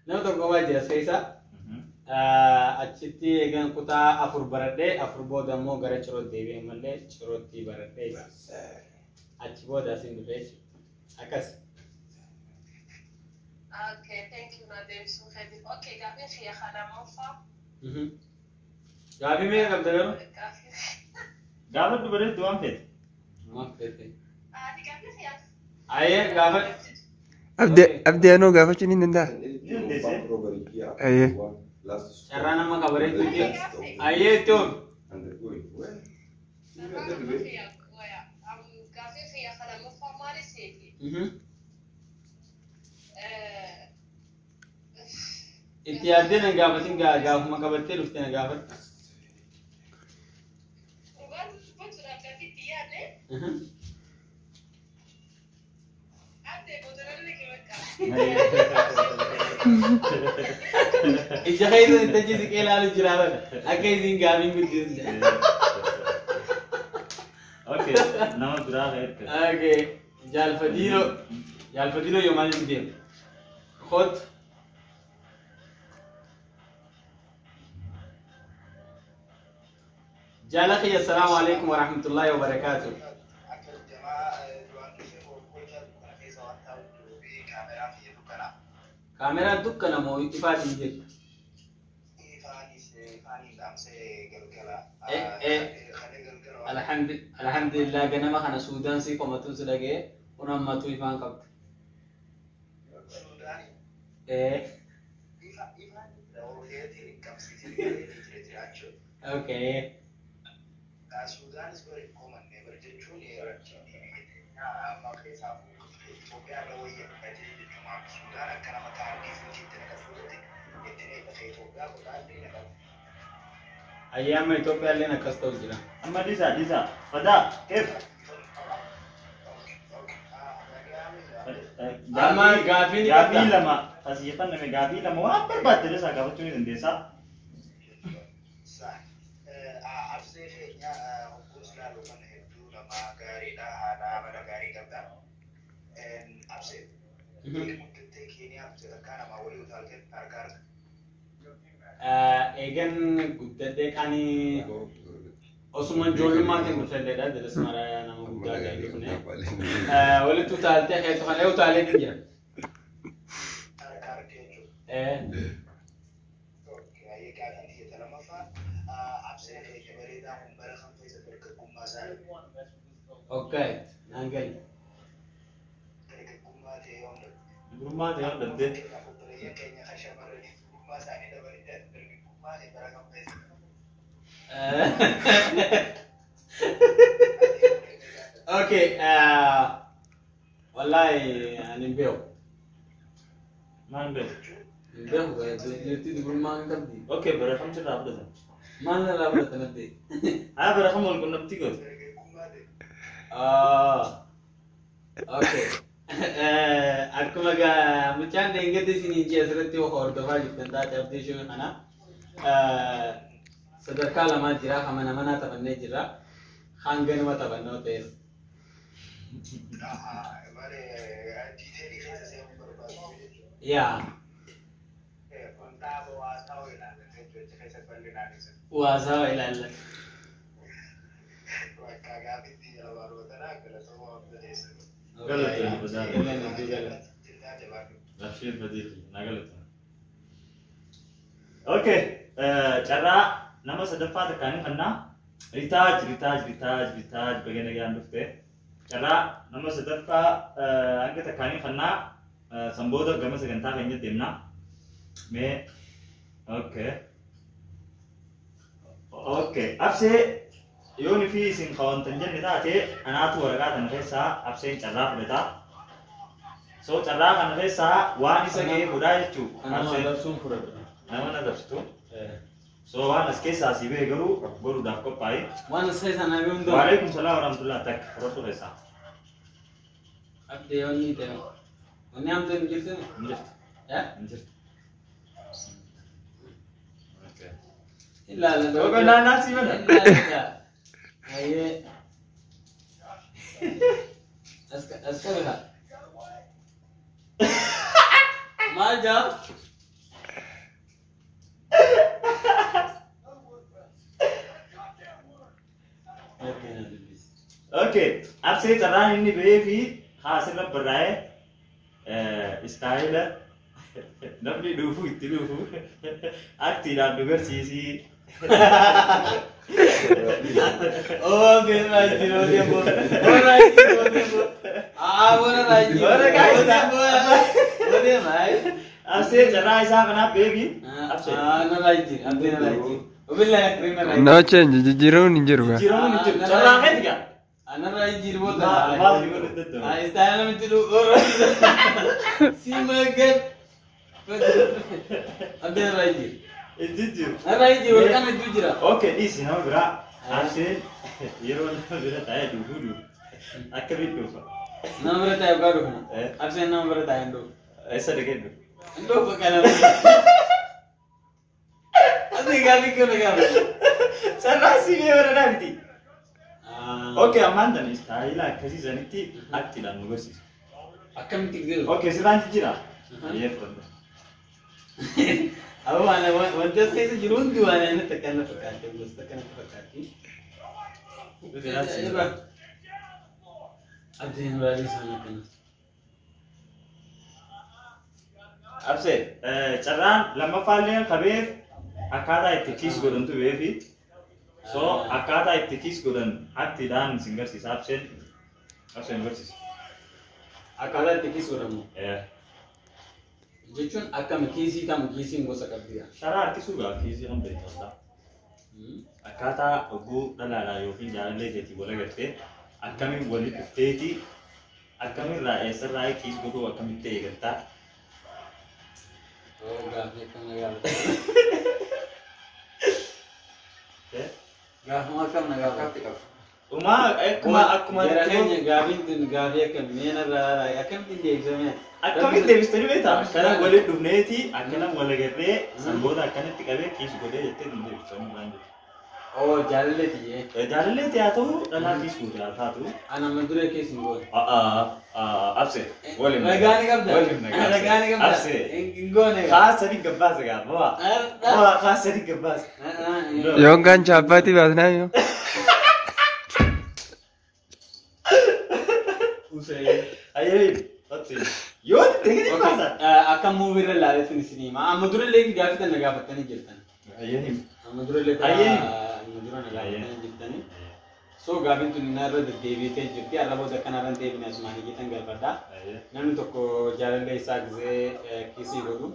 nama tokko waa jira seesa achitti eegan kutaa afur baradhee afur booda immoo gara cirootti deebi'e malee cirootti baradhee achi booda asin dhufee akkas. Okay, thank you, Nadeem. Okay, gaaffii fi haadha moofaa. Gaaffii mee qabda garuu? Gaafa dubareetti waan fete. Waan fete. Gaaffii fi haadha. Ayyee gaafa. Abdii anoo gaafachuun hin danda'a. Ayyee. Carraa nama qabareetu jira. Ayyee itti oofu. Gaaffii fi haadha moofaa maali seeti? Itti yaaddee na gaafatin gaafuma qabattee dhuftee na gaafatte. Ija keessa itti ajji siqee ilaalu jira bara. Akka isin gaafiin guddisne. Okay, nama biraa ka'etti. Okay, jaalfadiinoo yoo maal hin deemu? Kot. جالخي السلام عليكم ورحمة الله وبركاته. كاميرا دكنا مو إفادة مجد. الحمد لله جنا ما خنا سودان سي قمتون سلاجة ونام ما توي فان كبت. Okay. Sudan is very common. Never did truly أيام إثيوبيا لنا كاستوزيلا. أما ديزا فدا كيف؟ أما غافين لما فسيفن من غافين لما وأبر بعد درس أقابل توني دندسا. Egan guddate kani Osman Jolumaatiin guddateedha jedhas mara nama guddaa ta'e dhufne walitti utaaltee keessu kana utaalee ni jira. Okay, nangali. Rumah dia dendeng. Okay, wallahi nimbeo. Man be. Nimbeo jadi di rumah kan di. Okay, berapa cerita apa tu? Mana lah berapa nanti? Berapa mau kau nanti kau? Okay. Aku maga macam dengar di sini je seperti orang tua juga tentang update show mana. Sadarkaa lama jira kamana mana tabanne jira hangan ma tabanno te ya wasa ila ila Oke, cara nama sedepat tekan karena ritaaj bagian yang dufte. Cara nama sedepat angkat tekan karena sambodo gama seganta kayaknya timna. Me, oke. Abse Yonifi sin kawan tenjen kita aje anak tu warga dan resa abse cara beta. So cara kan resa wani sege budaya cu. Abse langsung pura. Nama ada tu. So wan skesa si be baru dah kau pai. Wan skesa na be undo. Waalaikumsalam warahmatullahi tak. Rotu resa. Abde oni te. Oni am tu ngirte. Ya? Okay. Illa la. Kau kena nasi mana? Aye. Aska beha. मार जाओ ओके अब से चला इन्हीं बेबी हाँ से लब बराए स्टाइल नबली डूबू इतनी डूबू आती रात डूबर चीज़ी ओ दिन राइट हो गया वो राइट हो गया वो वो राइट हो गया भाई अब से चला ऐसा करना बेबी अब से ना राइट अब दिन राइट वो भी लगा cream right No change, jiro ni jiro ga. Zero में नीचे चला है क्या अना राइट जीरो बोलता बात जीरो देते तो इस टाइम में तो और सीमगन अब दिन राइट इज्जत राइट जीरो का मैं तुझरा ओके इसी ना बरा अब से ये रोल बरा ताया डूबू डूबू अकबी डूबू नंबर ताया का रखना अब से नंबर ताया दो ऐसा लगे दो पकाना अभी गाली क्यों लगा सर राशि में बरा डालती ओके अमांदा नहीं स्टाइल कैसी जनिती आती लान मुगसी अकम टिगल ओके सिरान जीरा ये फ्रेंड अब वाला वंदे से जरूर दुआने ने तकना पकाते बस तकना पकाती अब दिन वाली साना करना अब से चरान लम्बा फालने खबीर अकादा इत्तिकीस गुरन तो वे भी so akata itikis gudan akti dan singer si sabsen absen versus akada itikis gudan yeah jechun akam kisi tam kisi ngosa kabdiya shara kisuga kisi हम बेचता akata ogu dalala yo fin jaale jeti bola garte akami wali teti akami ra esar ra kis gudu akami te gata oh gafe kan lagala Gahma kam nagala. Uma akuma Jarahnya gavin tun gavia kam mena rara akam tin de exam. akami te bistari beta kana wali dubneti akana wala gare samboda akana tikabe kis gode jette dinde bistari mande Oh jalle tiye. jalle te ato dana kis gode atha tu Ana madure ke singo. abse wali Nagani kabda. Nagani kabda. abse Ingo ne. khas sari gabbas ga bawa khas sari gabbas Yung kan chapati basna yo. Usai. aye abse yo dekhi pasa Akam movie re lale tin cinema. Madure legi gafi tan naga patani jirtan. aye Madure le Aye. madure naga patani jirtan. So gavin tun nar de devi te jirti arabo dakanaran devi ne asmani kitan gal pada. aye Nanu tokko jaalalle isaa gisee kiisii godhu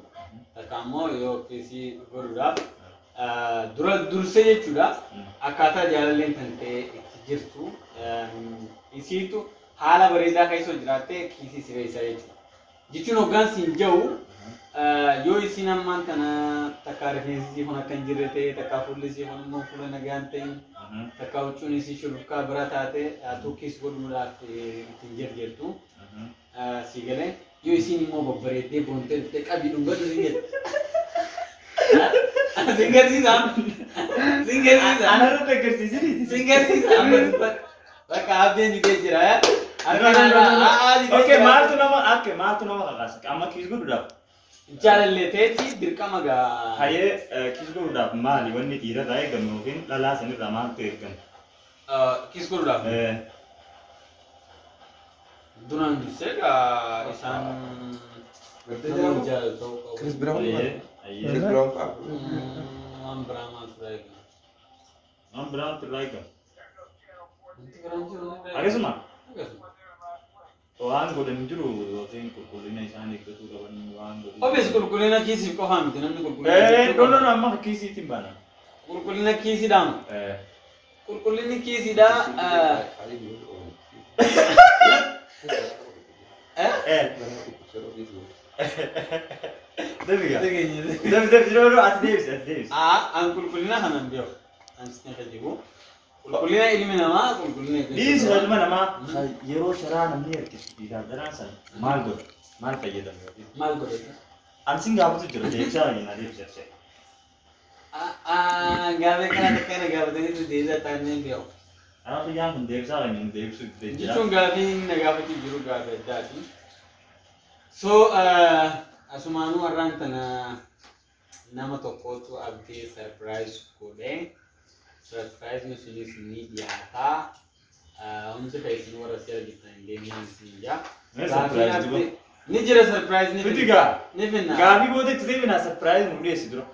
takkaammoo yoo kiisii godhuudhaaf dursee jechuudha akkaataa jaalalleen kan ta'e itti jirtu isiitu haala bareedaa keessa jiraattee kiisii sireessaa jechuudha. Jechuun hoggaan siin jiru yoo isiin ammaan kana takka rifeensi kun akka hin jirre ta'e takka fuulli isii kun immoo fuula nagaan ta'e takka huccuun isii shurrukkaa bira taate kiis godhuudhaaf ittiin jirtu. Sigale yo isin mo babbarete bonte te qabi dunga singet singet si sam anara te kerti siri singet si sam baka abden jide jira ya okay mal tu nama kagas amma kis gudu da jalalle te ti dirqama ga haye kis gudu da mali wanni tira dai gamogin lala sani ramal te gan kis gudu da Duran disega isan Chris Brown. aye Chris Brown fa. am brahma trega am brown te like nanti garanti agesuma waan godhan jiru yookiin qulqullina isaanii eeggatu qaban waan godhan obes qulqullina kiisii qofa miti namni qulqullina no amma kiisiitiin baana qulqullina kiisiidhaan qulqullinni kiisiidha debiga Degenya. deb jiro at Davis An qulqullina kanan beeku an sitti fayyadu qulqullina ilmi namaa qulqullina This is ilma nama yeroo sharaa namni harkisu diidaadhaan san maal godhu maal fayyadamu maal godhata an sin gaafatu jira deebisaa waliin adeemsisee gaafee kana takkana gaafatanii deebisaa taa'anii beeku Anaaf iyyaan kun deebisaa waliin deebisuu jechuun gaafii na gaafachuu jiru gaafii addaati so Asumaanuu har'aan tana nama tokkotu abdii surprise godhee surprise sunis ni dhiyaataa. Hundi keessan warra si argitan deemaan siin jaa. Ni jira surprise ni Fitiga. Ni finna. Gaabii booda itti deebina surprise nu dhiyeessi dura.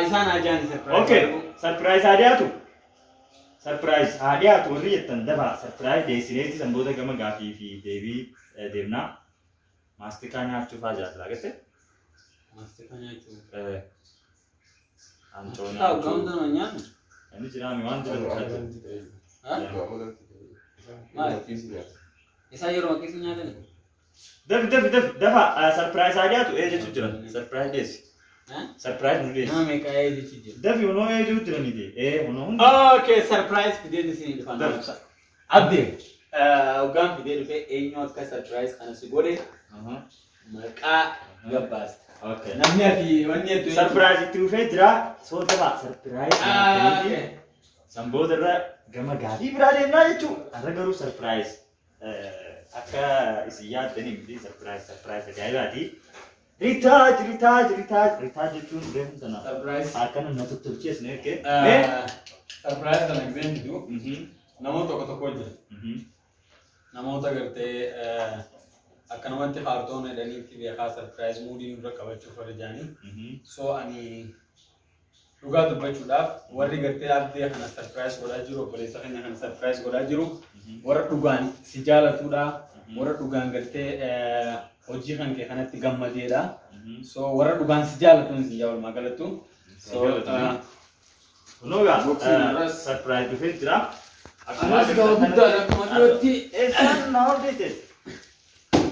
Isaan ajaan surprise. Okay. Surprise haa dhiyaatu. Surprise haa dhiyaatu warri jettan daba surprise dhiyeessineetti san booda gama gaafii fi deebii deemnaa. Maastikaa nyaachuuf haa jiraatu laagette. Maastikaa nyaachuuf. Antoona. Taa'u gamta nama nyaannu. Inni jiraami waan jira dukkaatu. Isaa yeroo akkasii nyaatan. Dafi dafa surprise haa dhiyaatu jechuun jira. Surprise dhiyeessi. Surprise nu dhiyeessi. Nama meeqa jechuun jira. Dafi honoo ejuu jiranidhe. Honoo hundi. Okay, surprise fideen isin dhufan. Abdii. Hoggaan fidee dhufee eenyu akka surprise kana si godhe maqaa gabbaasta. Okay. Namni ati wanni hedduu. Surprise itti dhufee jira. Soo daba surprise. San booda irra gama gaafii biraa deemnaa jechuudha. Har'a garuu surprise. Akka isin yaaddanii miti surprise ajaa'ibaati. Ritaaj jechuun beekumsa tana. Surprise. Akkana na tottolcheesne ergee. Surprise kana example namoota tokko jira. Namoota gartee akka namatti faartoon jedhaniitti beekaa surprise moodii nurra qabachuuf warra jaanii. So ani dhugaa dubbachuudhaaf warri gartee abdii kana surprise godhaa jiru obboleessa keenya kana surprise godhaa jiru warra dhugaan si jaalatuudha. Warra dhugaan gartee hojii kan kee kanatti gammadeedha. So warra dhugaan si jaalatuun si yaa walumaa galattu. So Kunuugaa surprise dhufee jira. Akkuma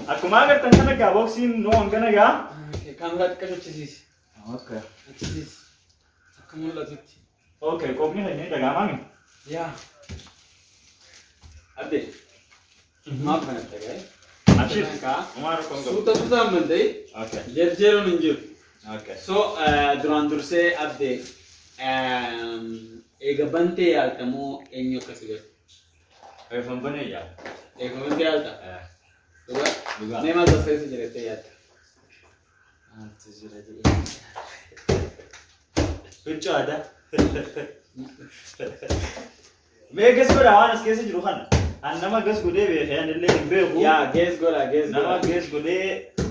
Akkuma agartan kana gaa boksiin nuu hangana gaa. Kan irratti qachochisiisi. Okay. Achisiisi. Akka mul'atutti. Okay, qopni keenya dhagaamaa miti. Yaa. Abdee. Maaf kanatti dhagaa'e. Abshir. Umaa rakkoon qabu. Suuta ammallee. Okay. Jeeruun hin jiru. Okay. So duraan dursee abdee eega bantee yaaltamoo eenyu akkasii godhe? Reeffan banee yaa. Eega bantee yaalta? Dhugaa? Dhugaa. Mee maal tasfeessi jirettee yaalta? Maaltu jira jedhee. Huccuu aadaa. Mee gas godhaa waan as keessa jiru kana. An nama gas godhee beekee anillee hin beeku. Yaa gees godha gees godha. Nama gas godhee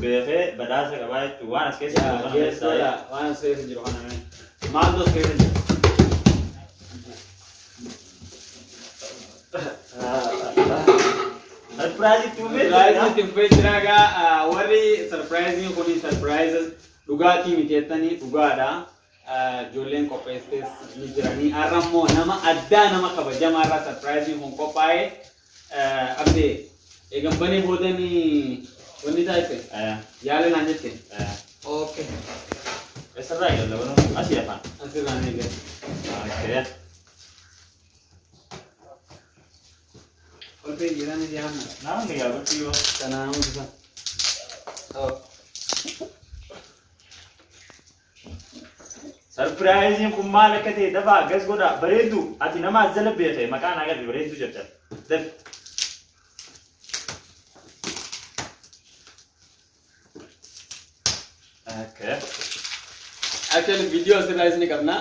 beekee badhaasa qabaa jechuun waan as keessa jiru kana gees godha waan as keessa jiru kana mee. Maaltu as keessa jiru? Surprise itti ufee Surprise itti ufee jira gaa warri surprise kuni surprise dhugaatii miteettanii dhugaadha. Ijoolleen qopheessitees ni jiranii. Har'a immoo nama addaa nama kabajamaa irraa surprise kun qophaa'e abdee eegan banee boodanii wanni taa'e yaala naan jette. Okay. Eessarraa eegalla banuu asii afaan. Asirraan eegale. Okay. Olfee jiranii jaamna. Namni yaa bakki yoo. Kanaan mul'isa. Surprise kun maal akka ta'e dafaa gas godhaa bareedu ati nama as jala beekee maqaan agarri bareedu jetta. Dafi. Okay. Actually video asirraa isin qabna.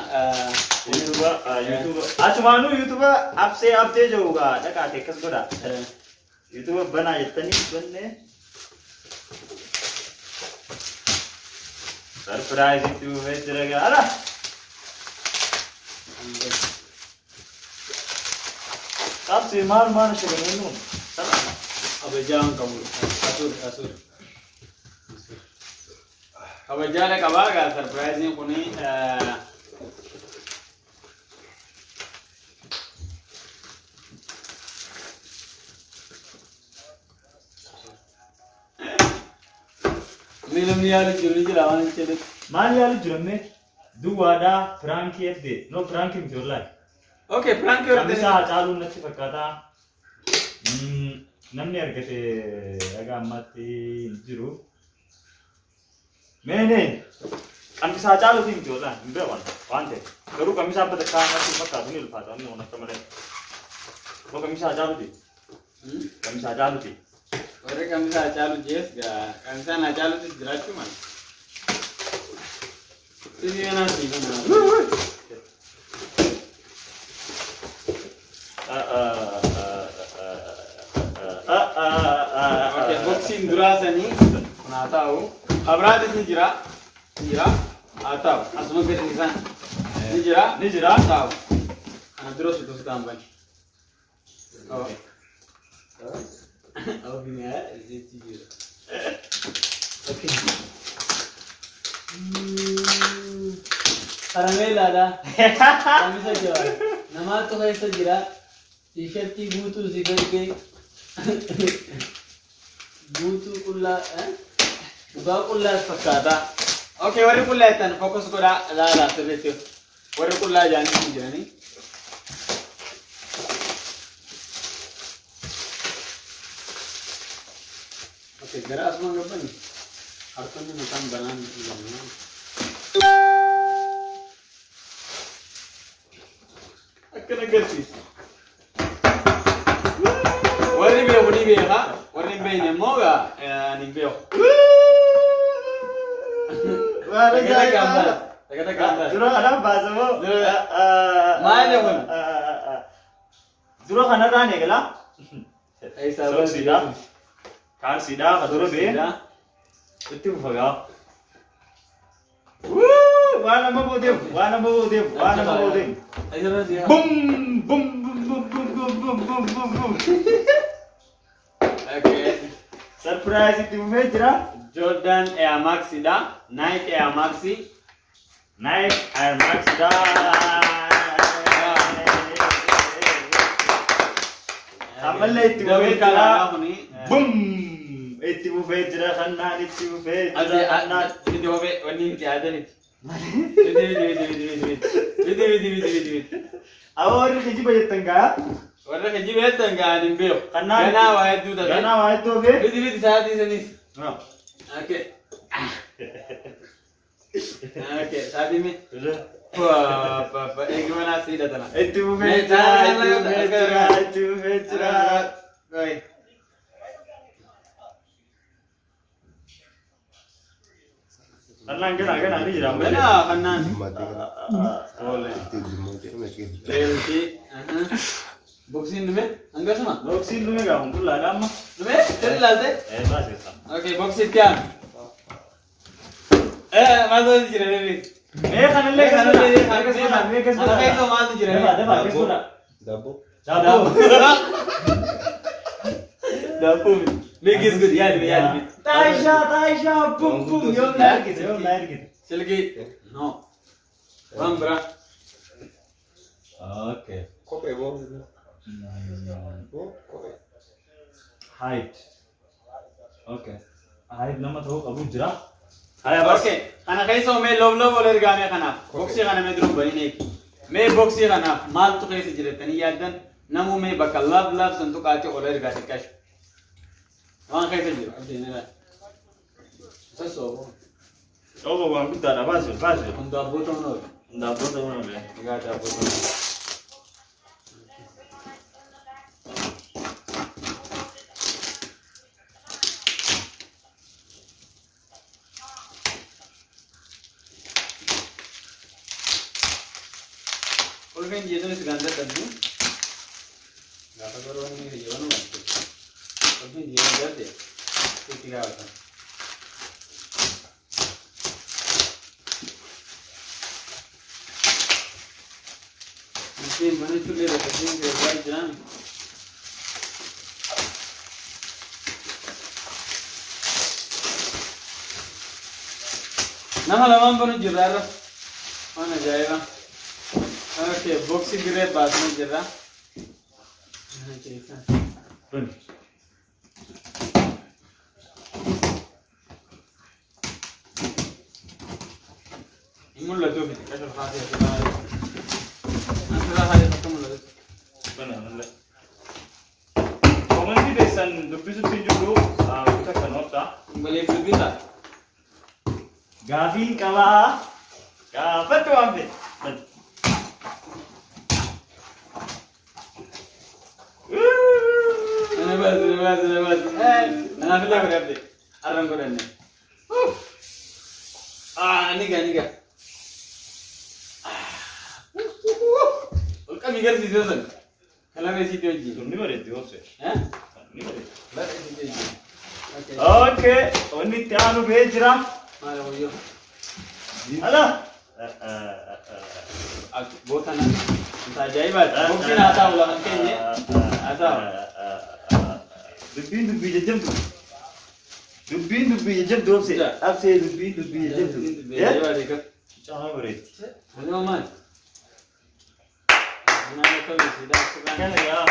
YouTube. Achumaanuu YouTube abtee jiru gaa dhaqaate akkas godhaa. YouTube banaa jettanii banne. Surprise itti ufee jira gaa. Ala. Absi maal shagalanii nuun. Kabajaan qabu. Asur. Kabajaan qabaa gaa surprise kuni namni yaalu jiru ni jira waan jedhe. Maal yaalu jiramne duwwaadhaa pirankii fide no pirankii miti wallahi. Okay, prank yoo Namni isaa caaluu natti fakkaata. Namni argate dhagaa ammatti hin jiru. Meene qamisaa caaluuti miti wallahi hin beekan waan ta'e. Garuu qamisaa batakkaa natti fakkaatu ni ulfaata inni waan akka malee. Moo qamisaa caaluuti? Qamisaa caaluuti. warri kamisaa caalu jees gaa kamisaan haa caalutis jiraachuu mala. Ini mana sih mana? Oke, boxing durasa nih. Nah tahu. Abrat ini jira, atau asma kita ni sana. Ini jira tahu. Anak terus itu tambah. Oh. Oh ini ya, ini jira. Oke. Karamela dah. Kami saja. Nama tu kayak saja. T-shirt ti butuh zigar ke. Butuh kulla, buka kulla sepakata. Oke, wari kulla itu, fokus kuda lah sebetul. Wari kulla jangan sendiri ni. Oke, gerak semua apa ni? Harusnya macam banan ini. Akan agerti. Wari beo ha? Wari beo ni moga ni beo. Wala Kata gambar. Zuro ada bahasa mo. Mana pun. Zuro kana rane gala. ऐसा So sida. Kan sida kaduro be. Itu faga. Wana mabodem. ऐसा ना दिया. Boom boom boom boom boom boom boom boom boom. Okay. Surprise itu mejra. Jordan Air Max ida, Nike Air Maxi. Nike Air Max da. Amalle itu mejra. Boom. Itu mejra kanna itu mejra. Ada video be wani ti ada ni. Video. Awal keji bajet tengah. Warna keji betul enggak ni beo. Karena Gana wahai tu dah. Gana wahai tu be. Video saat ini sini. Oh. Okay. Okay, saat ini. Sudah. Wah, gimana sih datang? Itu mejra. Baik. Kanan ni jeram. Mana kanan? Mati kan. Boleh. Itu dimati makin. Pelti. Boxing dulu, angkat sama. Boxing dulu enggak untuk lagam. Dulu, cari lalte. Bas ya. Okay, boxing क्या? मालूम नहीं जिरे भी. Kanan le. Anak itu मालूम जिरे. Dapu. Megis good, ya. Taisha, bum. Yom lahir gitu. Selagi. No. Bang bra. Okay. Kok ebo? Height. Okay. Height nama tahu kamu jera. Okay. Karena kayak so मैं लोग बोले गाने खाना. Boxing खाना मैं दरूँ बनी नहीं. मैं boxing खाना माल तो कैसे जिरे तनी यादन नमू में बकल्लाब लाब संतुक आते ओलर गाने कैश. वहाँ कैसे जिरे? अब देने ला. ससो. Oh, bang kita ada bas. Untuk abu tu mana? Ndak apa tahu mana. Enggak ada abu tu. Ulven ये तो इस गंदे तब्दील. गाता करो नहीं है जीवन में. Ulven ये नहीं करते. तो क्या होता? Ini mana tu le rasa ni ke buat jalan. Nama lama pun jual. Mana jaya? Okay, boxing grade बात में जरा इमूल लड्डू भी कैसे खाते हैं अंतरा खाते खत्म Laddu Benar. Komen di desan dupis dulu kita kanota. बले फिर भी था Gavin kalah. Apa tu ambil? बस अना फिर लग रहा है अरंग को रहने निका بيقال في زوزن كلام يسيتي وجهي Tunni bareetti hoose. ها Tunni bareetti. لا يسيتي وجهي Okay, wanni itti aanu bee jira. ما له وجه Ala. بوتنا انت جايبات ممكن هتاو ولا ممكن هتاو Dubbiin dubbii jajjabdu. Dubbiin dubbii jajjabdu hoose. Absee dubbiin dubbii jajjabdu. جايبات ديك Caamaa bareetti. هذا مان انا بتوي سيدا Kana yaa.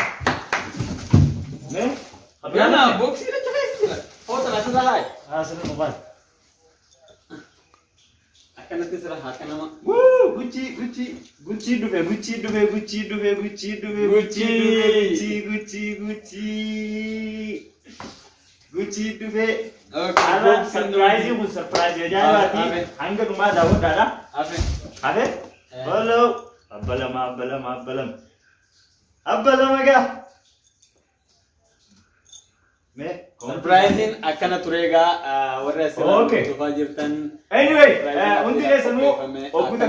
Mee? انا بوكسي لا تخيل فوتنا هذا هاي Haa sirna qofaan. اكن تسرح اكن ما Woo! Gucci dhufe. Gucci dhufe. Ala surprise kun surprise ya jawaati. Hanga dhumaa daawwadhaadha. عارف Hafe? Hello. Abbalam. Egaa. Mee? سربرايزين اكن تريغا ورس Okay. تفاجرتن Anyway, hundi keessanuu ogguuta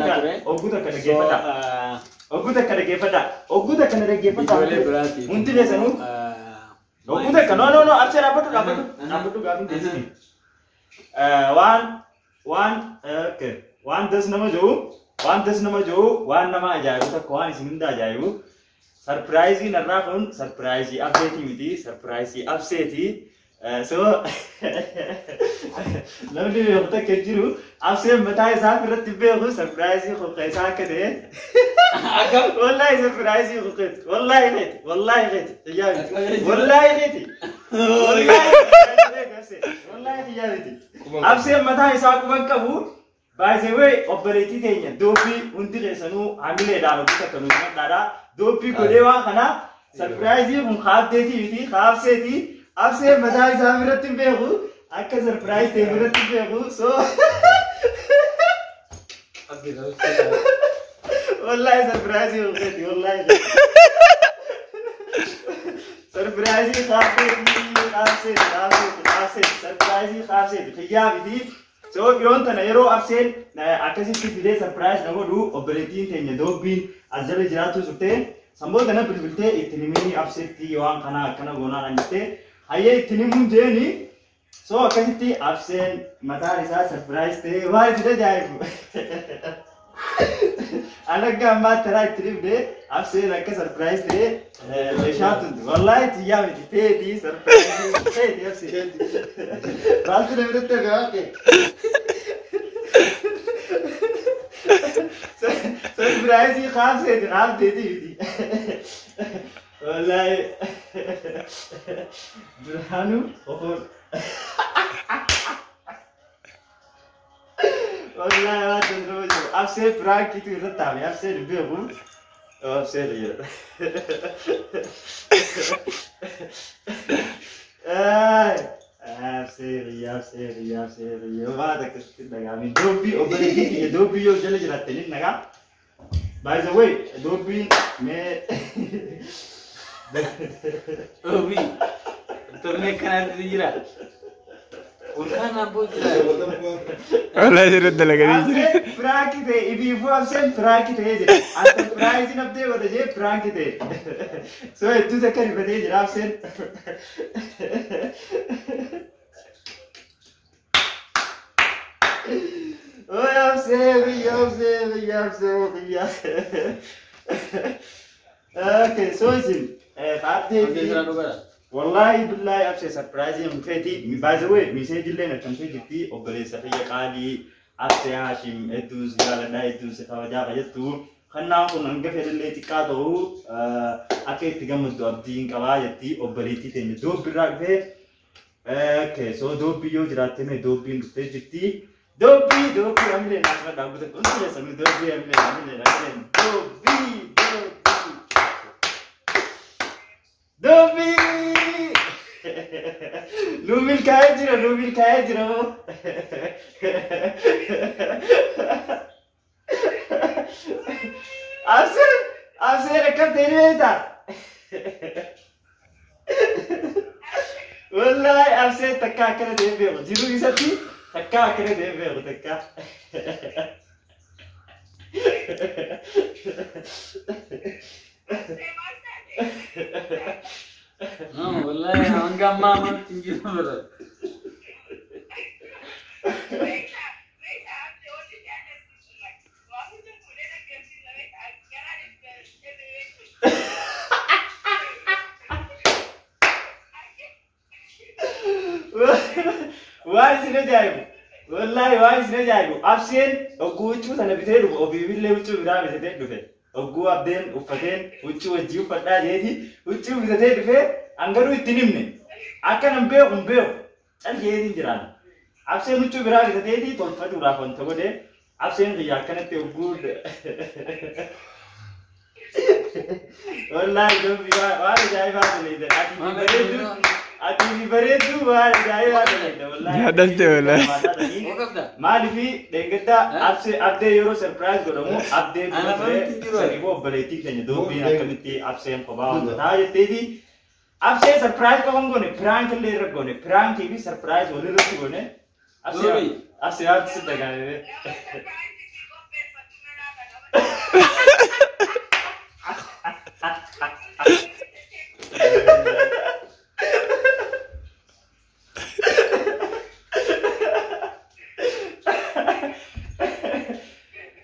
kana dhaggeeffadha. ijoollee biraati Hundi keessanuu ogguuta kana no absee dhaabbadhu gaafii teessini. Waan das nama jiru waan nama ajaa'ibu tokko waan isin hunda ajaa'ibu sarpiraayizii narraa kun sarpiraayizii abseetii miti sarpiraayizii abseetii. So namni beeku takka jiru abseen mataa isaa irratti beeku sarpiraayizii qopheessaa akka ta'e wallahi sarpiraayizii qopheessu wallahi abseen mataa isaa quban qabu baay'ee obboleettii teenya doobii hundi keessanuu hamileedhaan hojii akka nuti madhaadha doobii godhee waan kana sarpiraayizii kun kaabdeetii miti kaabseetii. Absee mataa isaa biratti beeku akka surprise ta'e biratti beeku so wallahi surprise yooti wallahi surprise kaafee xiyyaabiti so yoon tana yeroo abseen akkasitti fidee surprise na godhu obboleettiin teenya doobbiin as jala jiraatu turte samboota na bilbiltee itti himii abseetti waan kana akkana goonaan jettee Aye tini mundeni so akkasitti abseen mataa isaa surprise ta'e waan itti ajaa'ibu. Alaga amma taraa itti dhibde abseen akka surprise ta'e meeshaatu wallahi itti yaamiti ta'eeti surprise ta'eeti abseen. Maaltu na biratti gaafate? Surprise kaafteeti miti. Wallahi Burhanu wallahi waa dandooju absee prankitu irratti taame absee beeku absee jedha absee waa takkasitti dhagaame doobbii obboleettii kiyya doobbii yoo jala jiraattanii nagaa by the way doobbiin mee Obi, turne kana dijira. Ulkan abu jira. Wala jirat dalaga dijira. Prakite, ibi fu absen prakite jira. Anta prakite nabde wada je prakite. So itu zakari bade jira absen. Oh absen. Okay, so isin والله بالله أبشر سربرايزي مفيدي by the way ميساج لنا كم في جتي أقبل سفيا قالي أبشر هاشم إدوس جالنا إدوس كواجا غيرتو خلنا نكون نقف اللي تكاتو أكيد تجمع دوبدين كواجتي أقبلتي تاني دوب براكبه okay so دوب بيو جراتي من دوب بين تجتي دوبي أمي لنا كذا دعوة تقول يا سامي دوبي أمي لنا دوبي نوميل كايجرا أبسر كم تريدا والله أبسر تكا كره ديبيو جيرو يساتي تكا كره ديبيو تكا mama tinggi bener. Why is it a wallahi why is it a I've seen a good truth and a bit of you will live to without it to it. A go up then, Ufaten, which you and you for that lady, which you with the day to fair, and go with Tinimne. I can bear on bill and get in Jiran. I've seen which you without the lady to photograph on Togode. I've seen the Yakanate good. Wallahi, don't be why did I have I think very too bad. Ya dalte wala. Malifi dengeta update euro surprise godamu update saribo baletik tanya do bi akamiti update pabao बताया तेरी update surprise कौन गोने prank ले रख गोने prank की भी surprise होने रखी गोने update आज से लगाए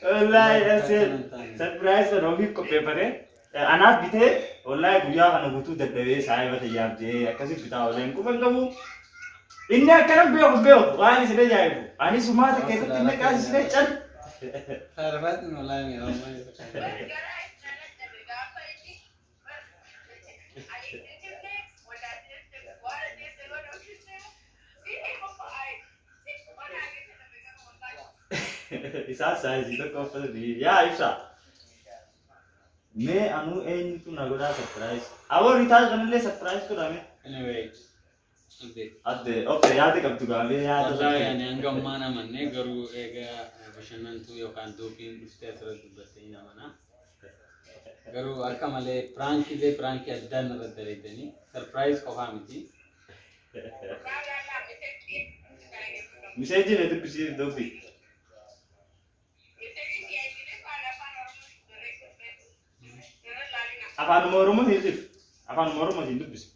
Wallahi surprise तो रोबी को पेपर है अनाथ भी थे wallahi बुया का नबूतू दत्तवे साये बते याद जे कैसे पिता हो जाए इनको बंगबू इन्हें करम बेओ वाली से जाए वो आनी सुमा तो कहते इन्हें कैसे से चल Sarbat wallahi मेरा Isa saya itu kau pergi ya Isa. मैं अनु एन तू नगोड़ा सरप्राइज अब रिचार्ज करने ले सरप्राइज को डाले anyway अदे ओके याद है कब तू गावे याद wallahi yani angam mana manne garu ega bashanan tu yokan do pin stay sara dubbate ina mana garu akamale prank addan radare deni surprise ko famiti message ne tu किसी दो भी Apa nomor rumah itu? Apa nomor rumah itu bis?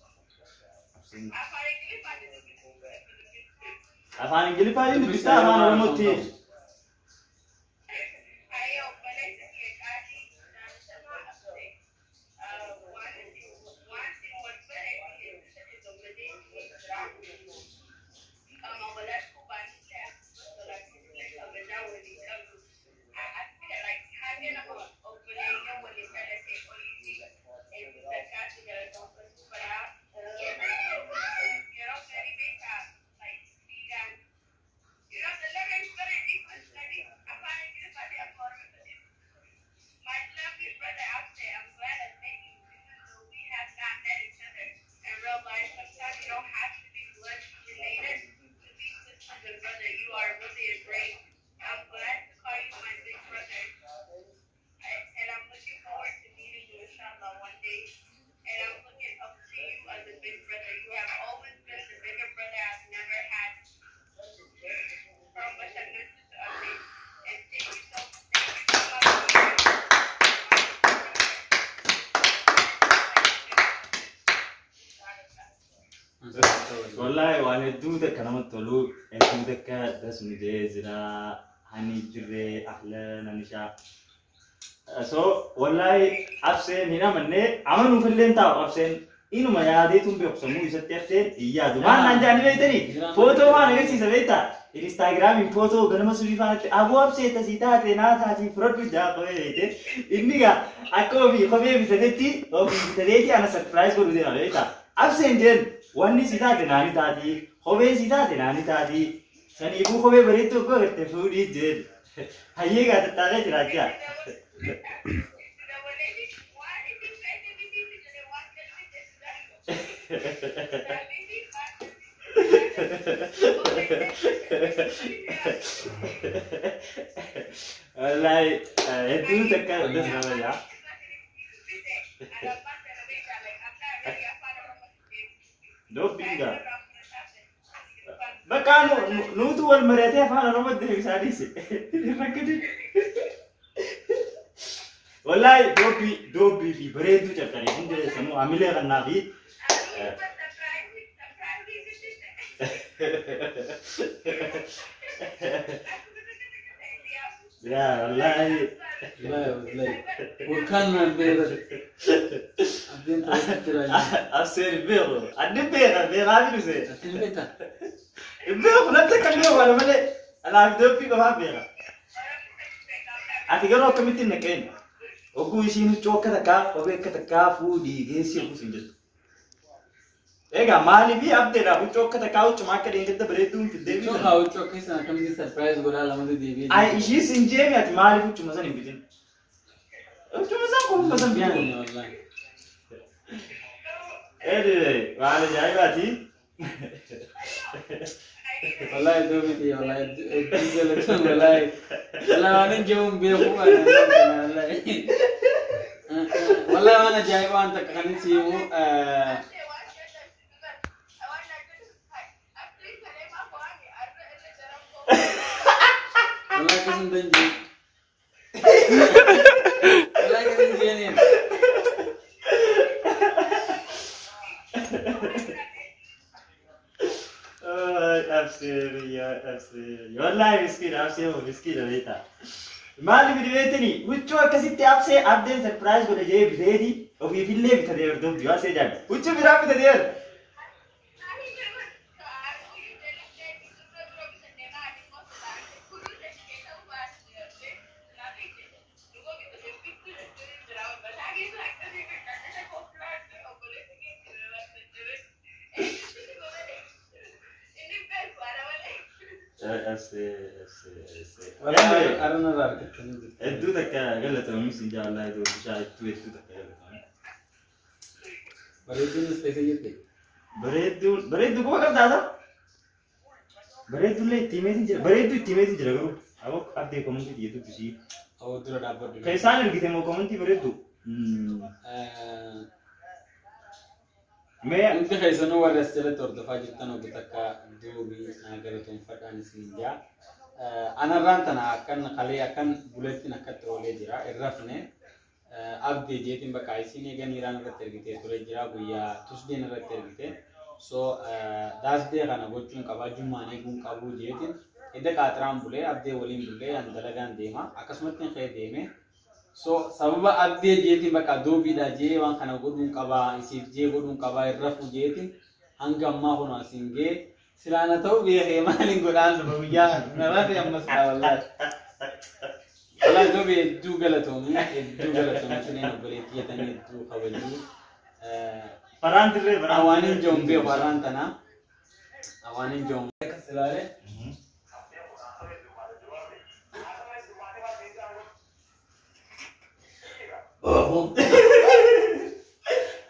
Apa yang gili pari itu bisa apa nomor rumah itu? Wallahi wane duda kanamat tolu duda ka das mide zira hani jire ahlan anisha so wallahi absen hina manne amanu fillen ta absen inu mayade tum be opsamu isatti absen iya duman nanjani veitani foto ma negasi sabeta Instagram in foto ganama surifate abu abse ta sita te na ta ji front ja ko veite inniga akko bi khobe bi tadeti o bi tadeti ana surprise ko de veita absen den One sita de nani tadi, hobe sita de nani tadi. Sani ibu hobe begitu kok kete food is dead. Haye gak tertarik raja. Like itu dekat udah sama ya. Dua pindah. Bahkan nu tu wal mereka apa nama dia bisa disi. Wallahi dobi beredu cakap ni. Ini semua ambil kan nabi. يا والله لا والله وكان بيرد عبدين ترى أصير بيرو عندي بيرة هذه بزين تلميتها البيرو لا تكلم ولا ملء أنا أقدر فيك ما بيرة أتيجي روك متين نكين وقوي شيء نشوك كذا وبيك كذا فودي جيسي وسنجل إيه مالي بي أبدي رابو نشوك كذا وشما كده إنك تبريدون في الدنيا شو هاو شو كيسنا كم دي سرپرائز ولا لما دي بي أي شيء سنجيم يا مالي بو شما زين بيجين شما زين كم مثلا بيان والله إيه وعلى جاي باتي والله دوبي دي والله دي والله أنا جوم بيرو والله والله أنا جاي وأنت كان سيمو والله كسم دنجي والله كسم جيني أفسيري والله مسكين مسكين ريتا مالي بديتني وچو كسيتي أفسي أبدين سرپرائز को ले भेदी और ये फिल्ले भी था देर दो दिवा से जान वچो बिरा भी था देर ऐसे والله أنا رأيك الدو تك قلت أمس إن شاء الله دو شاهد تو الدو تك قلت بريدين سبيسيجيتي بريدو كم كم دادا بريدو ليه تيمين جرا كرو أبو أبدي كومنتي ديه تو كشي أو ترى دابر كيسان لقي थे मो कमेंटी بريدو मैं أنت خيسانو ورستله تردفع جدا وبتكا دوبي ناقرتهم فتان سنجا أنا رانتنا أكن خلي أكن بولتنا كترولي جرا الرفنة أبدي جيتين بكايسيني كان يران رترجيته ترى جرا بويا تسدين رترجيته so das de kana gochun kabaju mane gun kabu jetin ida katram bule abde wolim bule andalagan dema akasmatin khay deme so sababa abde jetin baka do bida je wan kana godun kaba isif je godun kaba rafu jetin hanga ma hono singe silana taw be he malin godan do biya na rafi amma sa wallahi wallahi do be du galato sune no bole tiyatani du kabaju Parantire awanin jombe parantana awanin jombe kasilare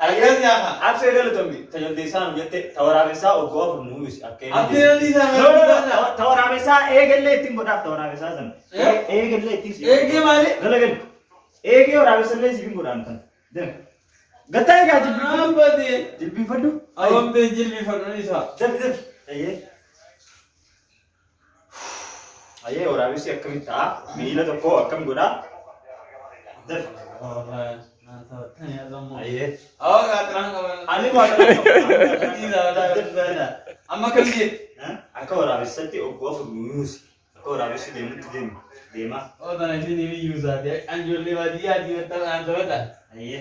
agar siapa आप से गलत होंगी तजल देशा नुजते तवरावेसा और गोफ नुस आपके आपने नहीं समझा no तवरावेसा एक गल्ले तीन बोला तवरावेसा जन एक गल्ले तीन एक ये मारे गलत एक ही और आवेसा ले सिंग बोला अंतन देख गता है क्या जिल्बी फड्डू अब हम दे जिल्बी फड्डू नहीं सा जब आये और आवेसा अकमी था मिला तो को अकम गुड़ा जब आये और terang kawan आने वाला tidak amma kerja aku orang bisa ti aku apa news aku orang bisa dia mah oh tanah ini use ada anjur lewat dia terang ada aye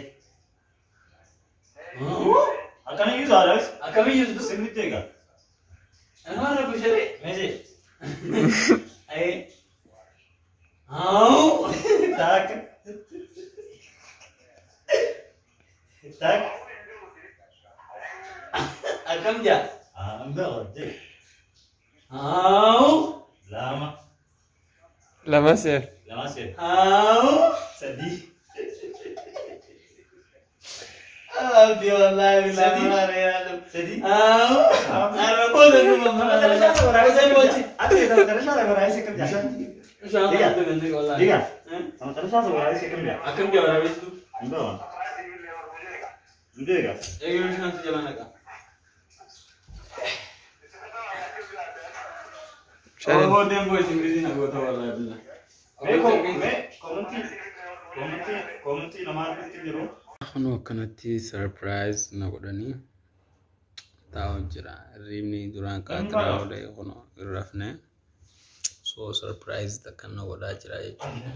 akan use ada akan use tu sendiri tega mana bushari meje aye hau tak akan dia ambil aja hau lama sih hau sedih dia wallahi sedih sedih hau ada boleh tu mama terus orang saya moci ada terus orang saya kerja Insya tu nanti wallahi dia terus orang saya kerja akan dia orang itu ambil Ndega. Ego chance jalan agak. Oh, dem boy Inggris na go tahu lah bila. Komenti nama kita jero. Aku nak kanati surprise na go dani. taa'u jira riibni duraan kaatiraa olee kuno irrafne so surprise takka na godhaa jira jechuudha.